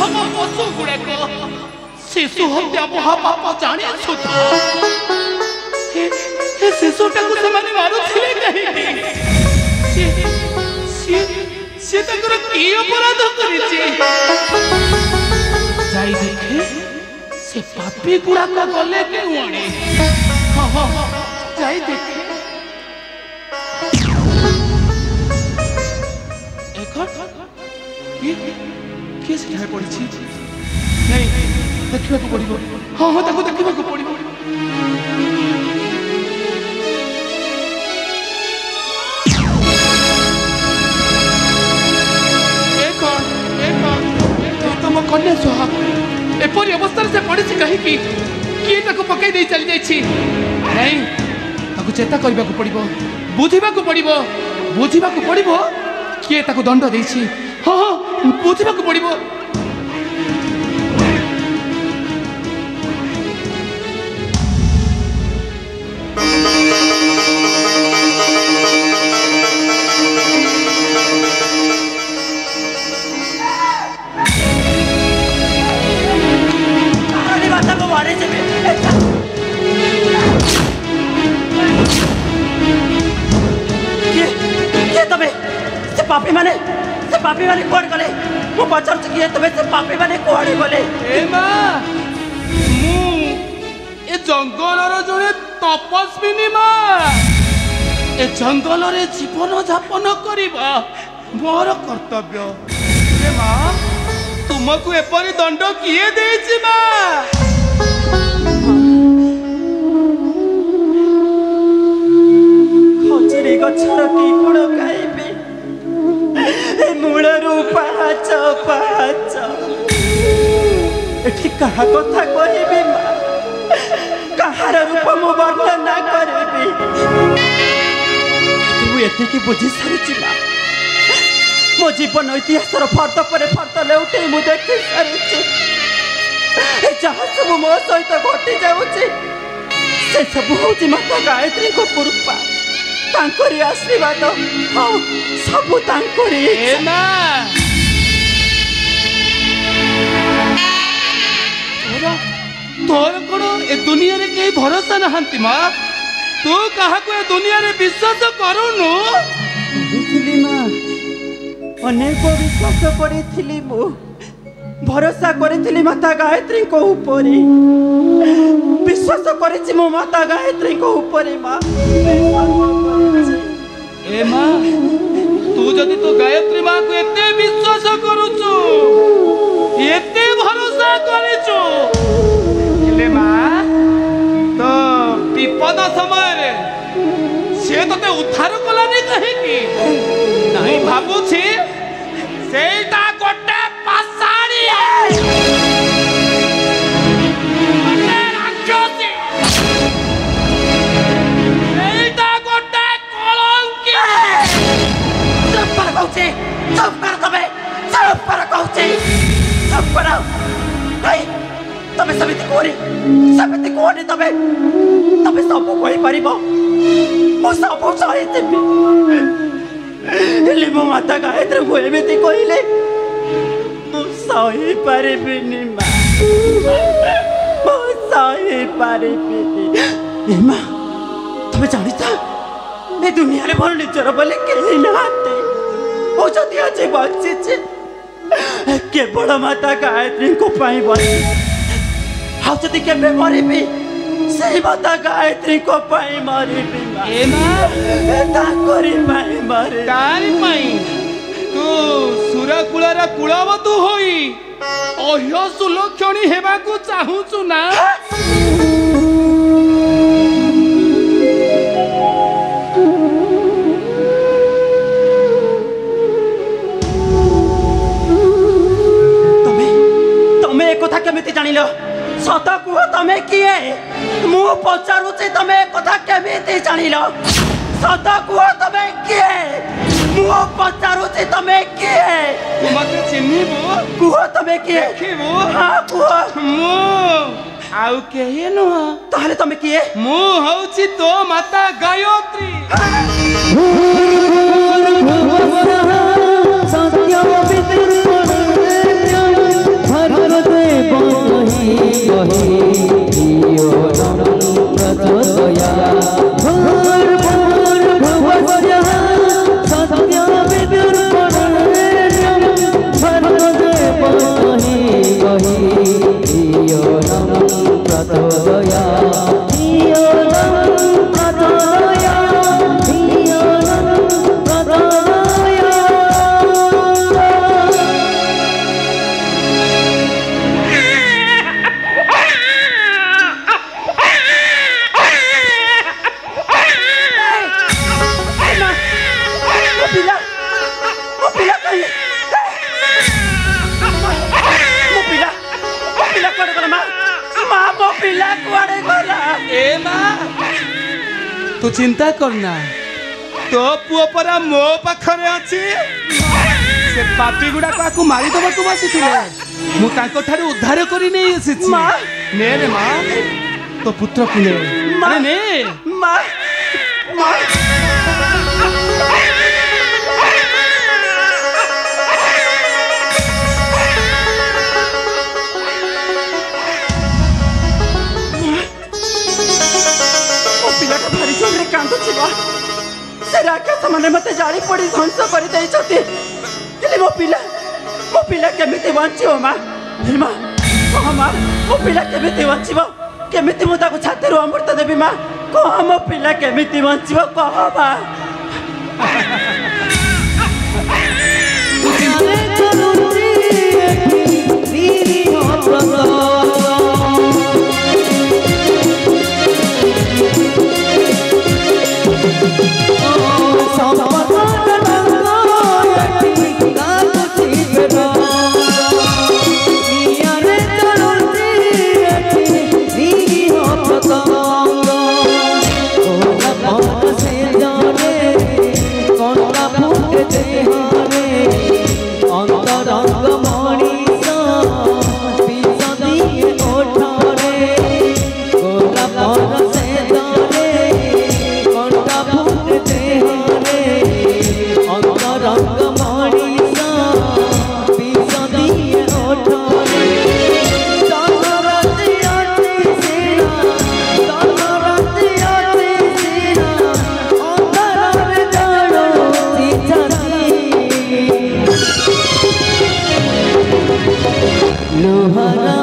निर्धम पशु गुड़ाक शिशु हत्या महापाप जाने शिशुटा को से मारुले कहीं अपराध कर देखे से पापी गुड़ाक गले केउआणी जाई देखे किए से पड़ी नहीं देखा पड़ो हाँ हाँ देखा पड़ो तुम कन्या सुहा एपरी अवस्था से पड़ी कहीं किए पकई दे चली जाइए नहीं चेता करने को पड़ो बुझा पड़ो किए दंड दे हाँ हाँ बुझा पड़ो पापी माने कोड गले मो पचार किए तबे से पापी माने कोड गले ए मां मु ए जंगल रो जने तपस्विनी मां ए जंगल रे जीवन यापन करबा मोर कर्तव्य ए मां तुमको एपरी दंड किए देछि मां खजरी गछर की गुण गाइबे मूलरू पाच पाच एठी कहा कथा कहबी मां कहार रूप मो वर्णना करबी तू एठी की बुझी सारिची मां मो जीवन इतिहास फर्द पर फर्द लेउटे मु देखि सारिची जहाँ सब मो सहित घटी जाउची से सब होची माता गायत्री को कृपा तांकरी आशीर्वाद हाँ सब तांकरी तोर कौन ए दुनिया रे कहीं भरोसा नहांती माँ तू कहा को ए दुनिया रे विश्वास करूनु करिथिली माँ अनेक विश्वास करिथिली मु भरोसा करिथिली माता गायत्री को ऊपरी विश्वास करिछि मो माता गायत्री को ऊपरी माँ ए माँ तू जदि तो गायत्री माँ को एते विश्वास करूचु एते भरोसा करिचु ले माँ तो विपद समय रे से तते उद्धार कलानी कहीं की नहीं भाबुछि सेटा गोटे पासाड़ी तबे समिति कोनी तबे तबे सब कोई परिबो मो सब सही देबी एले मो माता गायत्री को एमिति कहिले मो सही परिबिनी मा मो सही परिबिनी ए मा तबे जानिता ए दुनिया रे भल निजर बोले केही नहाते ओ जति आज बच्चे केवल माता गायत्री को पाई बची हाँ जदि के मरबी से माता गायत्री को पाई मरबी तू सुरकूलर कुलवतु होई अह्य सुलक्षणी हेबा को चाहूचु ना कथा केमिति जानिल सत कुह तमे किए मु पचारुचे तमे कथा केमिति जानिल सत कुह तमे किए मु पचारुचे तमे किए मते चिन्हिबो कुह तमे किए देखिबो हां कुह मु आउ केहे न ताले तमे किए मु होउची तो माता गायत्री सत्य कुआड़े गला ए माँ तू चिंता करना तो पुओ परा मो पाखरे अछि से पापी गुडा काकू मारी दबा को बसिथिले मु तांको ठारू उद्धार करी नै आसीछि माँ ने रे माँ तो पुत्र को ने अरे ने माँ माँ पिलाटा भारी जोरे कांदुछि बा से राक्षस माने मते जाली पड़ी ध्वंस कर दे छथि हेले मो पिला केमिति बंचिबो माँ हे माँ कह माँ मो पिला केमिति बंचिबो केमिति मु ताको छातीरु अमृत देबी माँ कह मो पिला केमिति बंचिबो कह माँ लोहारा